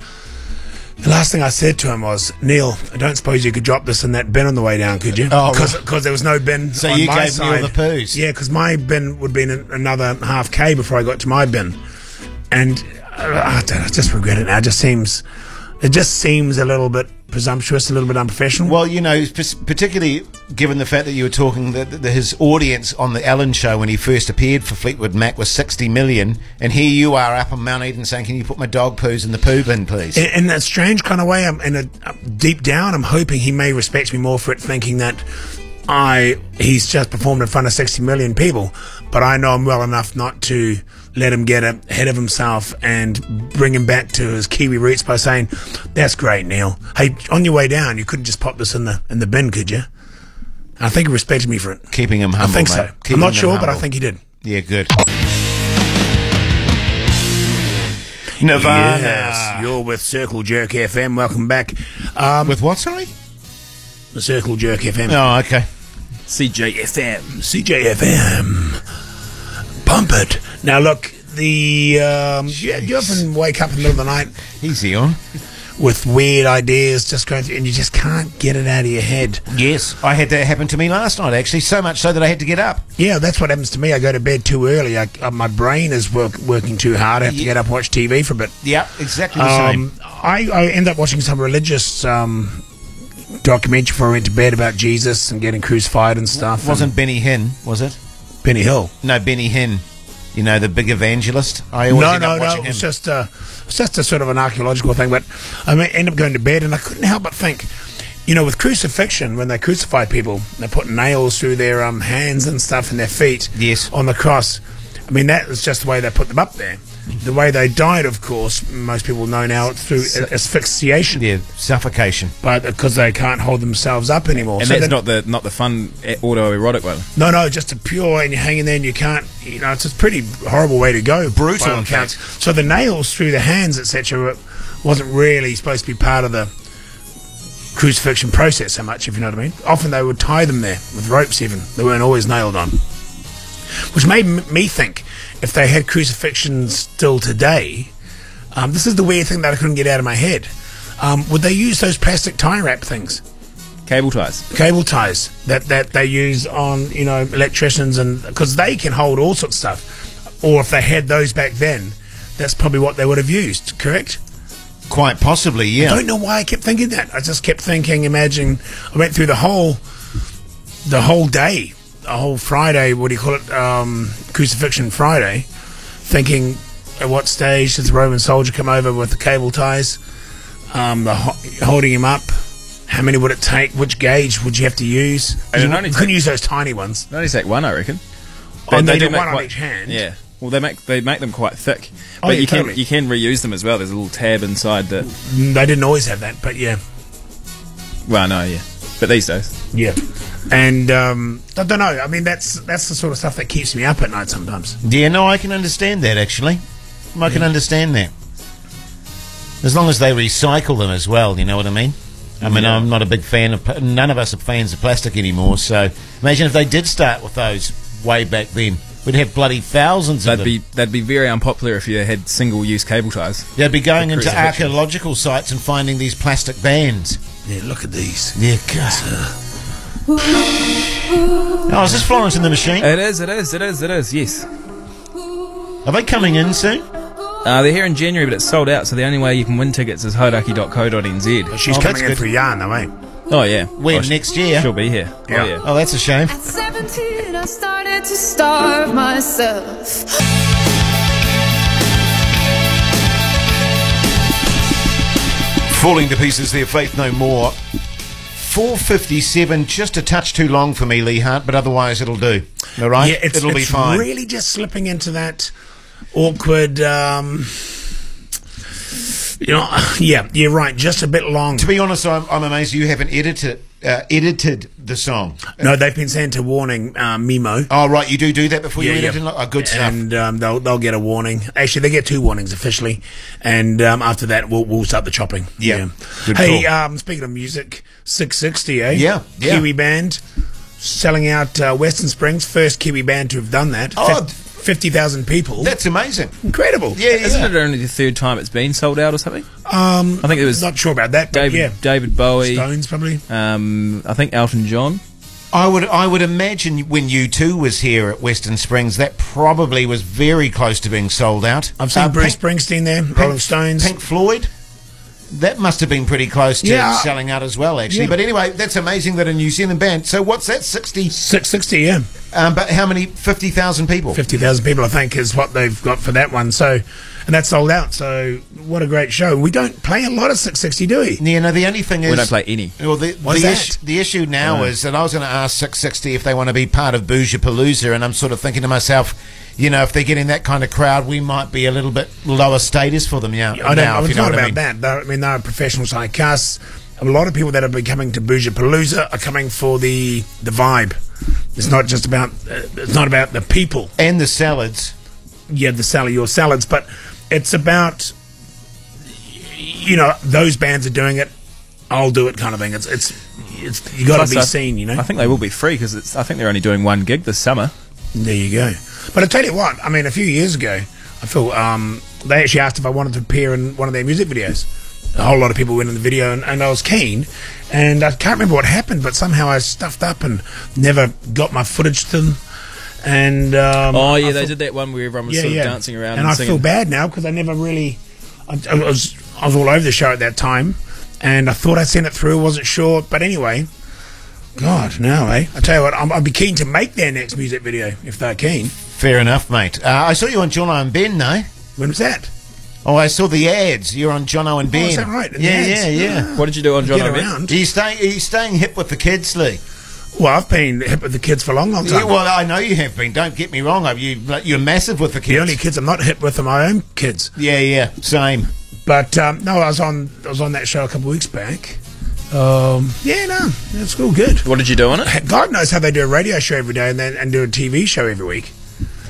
The last thing I said to him was, Neil, I don't suppose you could drop this in that bin on the way down, could you? Because there was no bin so on you my gave side. Neil the poos? Yeah, because my bin would be another half K before I got to my bin. And I just regret it now. It just seems a little bit presumptuous, a little bit unprofessional. Well, you know, particularly given the fact that you were talking that his audience on the Ellen show when he first appeared for Fleetwood Mac was 60 million, and here you are up on Mount Eden saying, "Can you put my dog poos in the poo bin, please?" In that strange kind of way, deep down, I'm hoping he may respect me more for it, thinking that he's just performed in front of 60 million people, but I know him well enough not to let him get ahead of himself and bring him back to his Kiwi roots by saying, "That's great, Neil. Hey, on your way down, you couldn't just pop this in the bin, could you?" I think he respected me for it. Keeping him humble, I think so. Keeping I'm not sure, humble. but I think he did. Yeah, good. Nirvana. Yes, you're with Circle Jerk FM. Welcome back. With what, sorry? The Circle Jerk FM. Oh, okay. CJFM. Pump it. Now, look, you often wake up in the middle of the night. Easy on. With weird ideas just going through, and you just can't get it out of your head. Yes, I had that happen to me last night, actually, so much so that I had to get up. Yeah, that's what happens to me. I go to bed too early. My brain is working too hard. I have to get up and watch TV for a bit. Yeah, exactly the same. I end up watching some religious documentary before I went to bed about Jesus and getting crucified and stuff. Wasn't Benny Hinn, was it? Benny Hill? No, Benny Hinn. You know, the big evangelist? I always end up watching him. It's just a sort of an archaeological thing, but I end up going to bed and I couldn't help but think, you know, with crucifixion, when they crucify people, they put nails through their hands and stuff and their feet on the cross. I mean, that was just the way they put them up there. The way they died, of course, most people know now through asphyxiation. Yeah, suffocation. But because they can't hold themselves up anymore. And so that's not the fun autoerotic one. No, just a pure, and you're hanging there and you can't, you know, it's a pretty horrible way to go. Brutal, in fact. So the nails through the hands, etc., wasn't really supposed to be part of the crucifixion process so much, if you know what I mean. Often they would tie them there with ropes even. They weren't always nailed on. Which made me think, if they had crucifixions still today, this is the weird thing that I couldn't get out of my head. Would they use those plastic tie wrap things? Cable ties. Cable ties that they use on, you know, electricians, and because they can hold all sorts of stuff. Or if they had those back then, that's probably what they would have used, correct? Quite possibly, yeah. I don't know why I kept thinking that. I just kept thinking, imagine, I went through the whole day, a whole Friday, what do you call it, Crucifixion Friday, thinking at what stage does the Roman soldier come over with the cable ties, holding him up, how many would it take, which gauge would you have to use? You couldn't use those tiny ones. They only take one, I reckon. They do one on each hand. Yeah. Well, they make them quite thick, but you can reuse them as well. There's a little tab inside that. They didn't always have that, but yeah. Well, no, yeah, but these days, yeah. And I don't know. I mean, that's the sort of stuff that keeps me up at night sometimes. Yeah, no, I can understand that actually. I can understand that. As long as they recycle them as well, you know what I mean? I mean, I'm not a big fan of. None of us are fans of plastic anymore. So imagine if they did start with those way back then. We'd have bloody thousands of them. They'd be very unpopular if you had single-use cable ties. They'd be going into archaeological sites and finding these plastic bands. Yeah, look at these. Yeah, God. Oh, is this Florence and the Machine? It is, yes. Are they coming in soon? They're here in January, but it's sold out, so the only way you can win tickets is hodaki.co.nz. She's coming in for a yarn, though, eh? Oh, yeah. When, next year? She'll be here. Yeah. Oh, yeah. Oh, that's a shame. At 17, I started to starve myself. Falling to pieces there, Faith No More. 4:57, just a touch too long for me, Lee Hart, but otherwise it'll do. All right? Yeah, it'll be fine. Really just slipping into that awkward. Yeah, you're right. Just a bit long. To be honest, I'm amazed you haven't edited the song. No, they've been sent a warning memo. Oh, right, you do that before you edit it? Oh, good stuff. And they'll get a warning. Actually, they get 2 warnings officially, and after that, we'll start the chopping. Yeah. Good hey, call. speaking of music, 660, eh? Yeah. Kiwi band selling out Western Springs, first Kiwi band to have done that. Oh, 50,000 people. That's amazing. Incredible. Yeah, Isn't it only the 3rd time it's been sold out or something? I think it was not sure about that, but David Bowie, Stones probably. I think Elton John. I would imagine when U2 was here at Western Springs, that probably was very close to being sold out. I've seen Bruce Springsteen there, Rolling Stones. Pink Floyd. That must have been pretty close to selling out as well, actually. Yeah. But anyway, that's amazing that a New Zealand band. So what's that? 660, yeah. But how many? 50,000 people. 50,000 people, I think, is what they've got for that one. So, and that's sold out. So, what a great show. We don't play a lot of 660, do we? Yeah, no. The only thing is we don't play any. Well, the issue now is that I was going to ask 660 if they want to be part of Bhuja Palooza, and I'm sort of thinking to myself, you know, if they're getting that kind of crowd, we might be a little bit lower status for them. Yeah, I don't know about that. They're professionals like us. A lot of people that have been coming to Bhuja Palooza are coming for the vibe. It's not just about the people and the salads. Yeah, your salads, but it's about, you know, those bands are doing it. I'll do it, kind of thing. It's you got to be seen. You know, I think they will be free because I think they're only doing 1 gig this summer. There you go. But I tell you what, I mean, a few years ago, I feel they actually asked if I wanted to appear in one of their music videos. A whole lot of people went in the video, and I was keen. And I can't remember what happened, but somehow I stuffed up and never got my footage to them. And they did that one where everyone was sort of dancing around and singing. I feel bad now because I never really. I was all over the show at that time, and I thought I sent it through. Wasn't sure, but anyway. God, no, eh? I tell you what, I'd be keen to make their next music video if they're keen. Fair enough, mate. I saw you on Jono and Ben, no? When was that? Oh, I saw the ads. You're on Jono and Ben. Oh, is that right? Yeah. What did you do on Jono and Ben? Are you staying hip with the kids, Lee? Well, I've been hip with the kids for a long time. Yeah, well, I know you have been. Don't get me wrong. You're massive with the kids. The only kids I'm not hip with are my own kids. Yeah, same. But no, I was on that show a couple of weeks back. It's all good. What did you do on it? God knows how they do a radio show every day and do a TV show every week.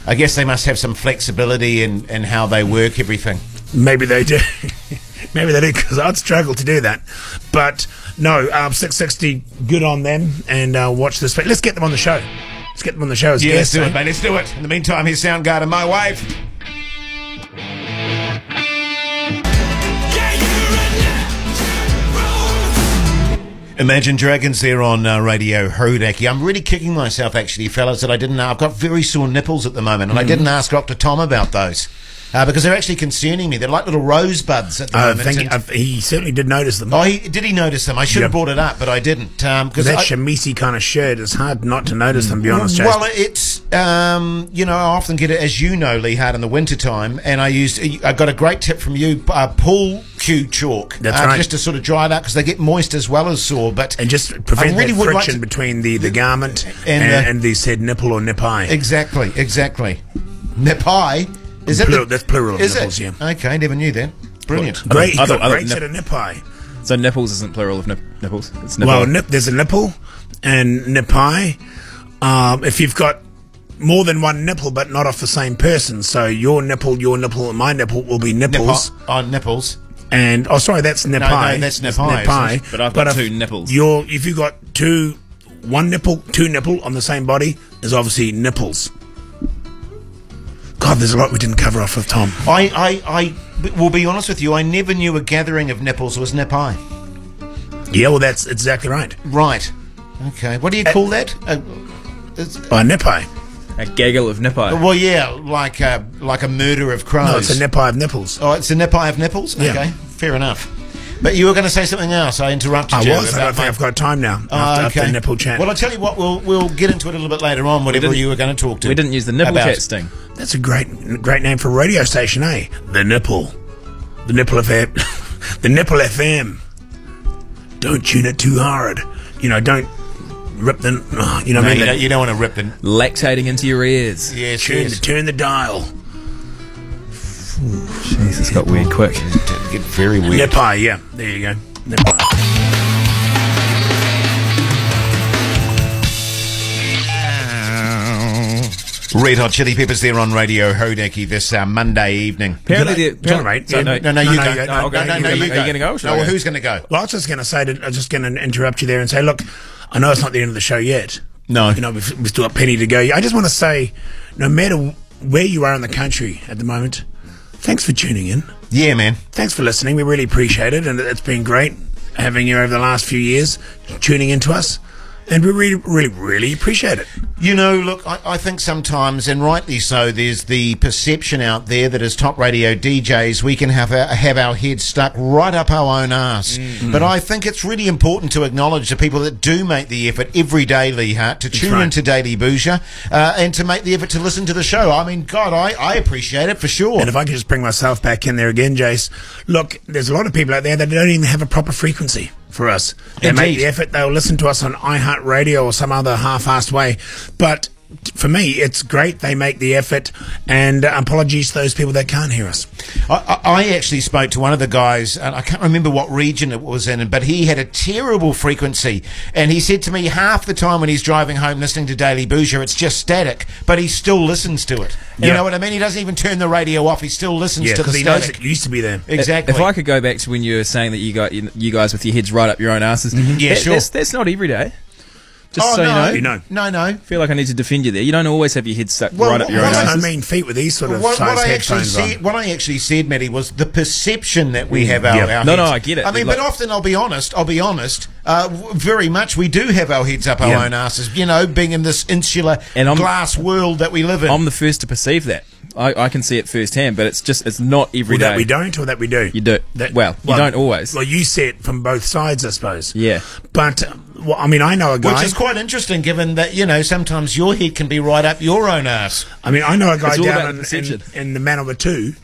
I guess they must have some flexibility in how they work everything. Maybe they do. Maybe they do, because I'd struggle to do that. But no, 660, good on them, and watch this. Let's get them on the show. Let's get them on the show as guests. Let's do it, mate. Let's do it. In the meantime, here's Soundgarden, My Wave. Imagine Dragons there on Radio Hodaki. I'm really kicking myself, actually, fellas, that I didn't know. I've got very sore nipples at the moment, and I didn't ask Dr. Tom about those. Because they're actually concerning me. They're like little rosebuds at the moment. He certainly did notice them. Oh, did he notice them? I should have brought it up, but I didn't. That chemise kind of shirt, it's hard not to notice them, to be honest, Jason. Well, it's, I often get it, as you know, Lee, hard in the wintertime, and I got a great tip from you, pool cue chalk. That's right. Just to sort of dry it out, because they get moist as well as sore. And just prevent that friction between the garment and the said nipple or nipai. Exactly. Nipai? That's plural of nipples, yeah. Okay, never knew that. Brilliant. Great set of nipai. So nipples isn't plural of nipples? It's nipple. Well, there's a nipple and nipai. If you've got more than one nipple but not off the same person, so your nipple, and my nipple will be nipples. Nipples. And, that's nipai. No, that's nipai. But I've got 2 nipples. If you've got two nipple on the same body, there's obviously nipples. God, there's a lot we didn't cover off with Tom. I will be honest with you, I never knew a gathering of nipples was nipai. Yeah, well, that's exactly right. Right. Okay. What do you call that? Nipai. A gaggle of nipai. Well, yeah, like a murder of crows. No, it's a nipai of nipples. Oh, it's a nipai of nipples? Yeah. Okay, fair enough. But you were going to say something else. I interrupted you. I don't think I've got time now after the nipple chat. Well, I'll tell you what, we'll get into it a little bit later on, whatever you were going to talk to. We didn't use the nipple chat sting. That's a great name for a radio station, eh? The Nipple. The Nipple FM. The Nipple FM. Don't tune it too hard. Don't rip the... you know what I mean? You don't want to rip the... Lactating into your ears. Yes, Turn the dial. Jeez, it's got weird quick. Get very weird. Nepai, yeah. There you go. Nepai. Red Hot Chili Peppers there on Radio Hodaki this Monday evening. Apparently, you go. Are you going to go? No, well, who's going to go? Well, I was just going to say, I was just going to interrupt you there and say, look, I know it's not the end of the show yet. No. You know, we've still got plenty to go. I just want to say, no matter where you are in the country at the moment, thanks for tuning in. Yeah, man. Thanks for listening. We really appreciate it, and it's been great having you over the last few years tuning into us. And we really, really, really appreciate it. You know, look, I think sometimes, and rightly so, there's the perception out there that as top radio DJs, we can have our heads stuck right up our own arse. But I think it's really important to acknowledge the people that do make the effort every day, Lee Hart, to tune into Daily Bhuja and to make the effort to listen to the show. I mean, God, I appreciate it for sure. And if I could just bring myself back in there again, Jace, look, there's a lot of people out there that don't even have a proper frequency for us. They make the effort. They'll listen to us on iHeartRadio or some other half-assed way. But for me, it's great they make the effort, and apologies to those people that can't hear us. I actually spoke to one of the guys, and I can't remember what region it was in, but he had a terrible frequency, and he said to me half the time when he's driving home listening to Daily Bhuja, it's just static, but he still listens to it. You know what I mean? He doesn't even turn the radio off, he still listens to the static. He knows it used to be there. Exactly. If I could go back to when you were saying that you guys with your heads right up your own asses, that's not every day. Just so you know. No. I feel like I need to defend you there. You don't always have your head stuck right up your own asses. I mean feet with these sort of size headphones on. What I actually said, Matty, was the perception that we have our heads. No, I get it. I mean, but often, I'll be honest, very much we do have our heads up our own asses, you know, being in this insular glass world that we live in. I'm the first to perceive that. I can see it firsthand, but it's not every day. That we don't, or that we do? You do. You don't always. Well, you see it from both sides, I suppose. Yeah. But, well, I mean, I know a guy... Which is quite interesting, given that, you know, sometimes your head can be right up your own ass. I mean, I know a guy down in the Manawatu 2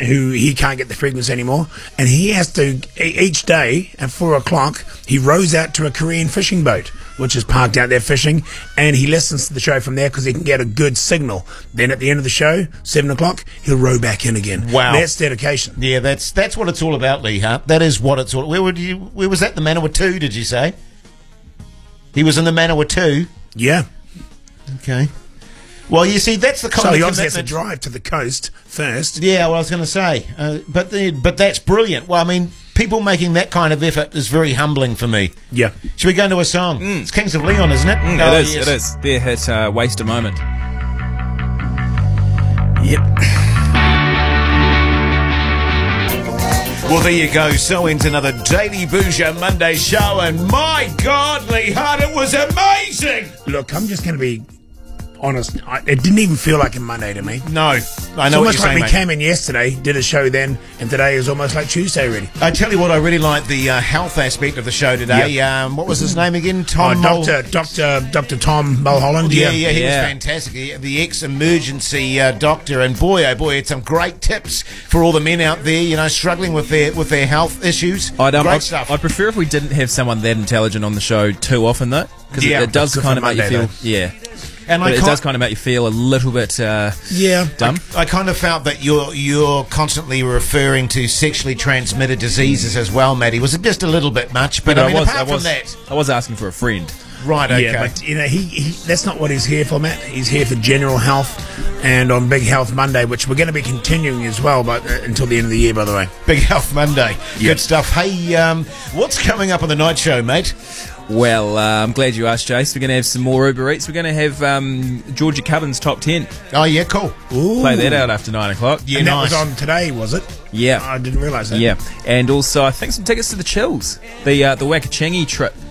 who he can't get the frequency anymore, and he has to, each day at 4 o'clock, he rows out to a Korean fishing boat, which is parked out there fishing, and he listens to the show from there because he can get a good signal. Then at the end of the show, 7 o'clock, he'll row back in again. Wow. That's dedication. Yeah, that's what it's all about, Lee Hart. That is what it's all... Where was that, the Manawatu 2, did you say? He was in the Manawatu 2? Yeah. Okay. Well, you see, that's the kind of... So he obviously has to drive to the coast first. Yeah, well, I was going to say. But that's brilliant. Well, I mean, people making that kind of effort is very humbling for me. Yeah. Should we go into a song? It's Kings of Leon, isn't it? It is. There hit Waste a Moment. Yep. Well, there you go. So ends another Daily Bhuja Monday show, and my God, Lee Hart, it was amazing! Look, I'm just going to be honest, it didn't even feel like a Monday to me. No, I know what you're saying, It's almost like we mate. came in yesterday, did a show then, and today is almost like Tuesday already. I tell you what, I really like the health aspect of the show today. Yep. What was his name again? Tom Dr. Tom Mulholland. Yeah, he was fantastic. The ex-emergency doctor, and boy, oh boy, had some great tips for all the men out there, you know, struggling with their health issues. Great stuff. I'd prefer if we didn't have someone that intelligent on the show too often, though, because it does kind of make you feel... Yeah. And it does kind of make you feel a little bit dumb. I kind of felt that you're constantly referring to sexually transmitted diseases as well, Matty. Was it just a little bit much? But apart from that, I was asking for a friend. Right, okay. Yeah, but, you know, he that's not what he's here for, Matt. He's here for general health, and on Big Health Monday, which we're going to be continuing as well, but until the end of the year, by the way. Big Health Monday. Good stuff. Hey, what's coming up on the night show, mate? Well, I'm glad you asked, Jace. We're going to have some more Uber Eats. We're going to have Georgia Cubbins Top 10. Oh, yeah, cool. Ooh. Play that out after 9 o'clock. Yeah, and that was on today, was it? Yeah. I didn't realise that. Yeah. And also, I think some tickets to the Chills, the Wakachangi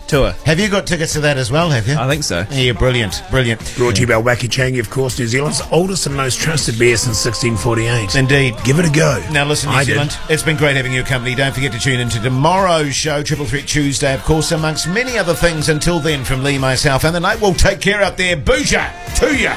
tour. Have you got tickets to that as well, have you? I think so. Yeah, brilliant. Brought to you by Wakachangi, of course, New Zealand's oldest and most trusted beer since 1648. Indeed. Give it a go. Now listen, New Zealand, it's been great having your company. Don't forget to tune into tomorrow's show, Triple Threat Tuesday, of course, amongst many other things. Until then, from Lee, myself, and the night, we'll take care out there. Bhuja to ya!